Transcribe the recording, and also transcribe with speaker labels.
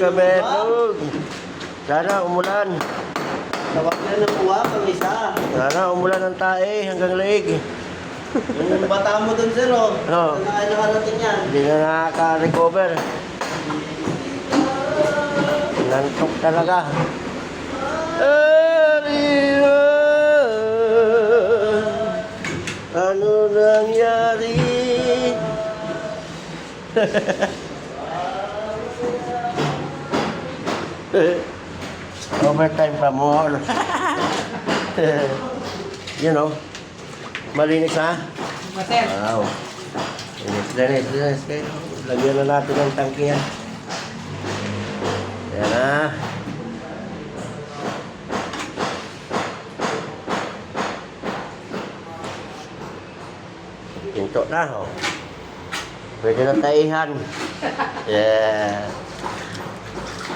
Speaker 1: kabetog. Sana umulan.
Speaker 2: Tawag na ng uwa pang isa.
Speaker 1: Sana umulan ng tae hanggang leeg.
Speaker 2: Yung bata mo dun, sir, oh.
Speaker 1: Oo.
Speaker 2: Saan na nakarating yan?
Speaker 1: Hindi na nakaka-recover. Nantok talaga. Ano nangyari? Overtime pa mo. You know, malinis ha?
Speaker 3: Maser.
Speaker 1: Wow. Linis. Lagyan na natin ng tangke yan. Ayan na. Pinto na, oh. Pwede na taihan. Yeah.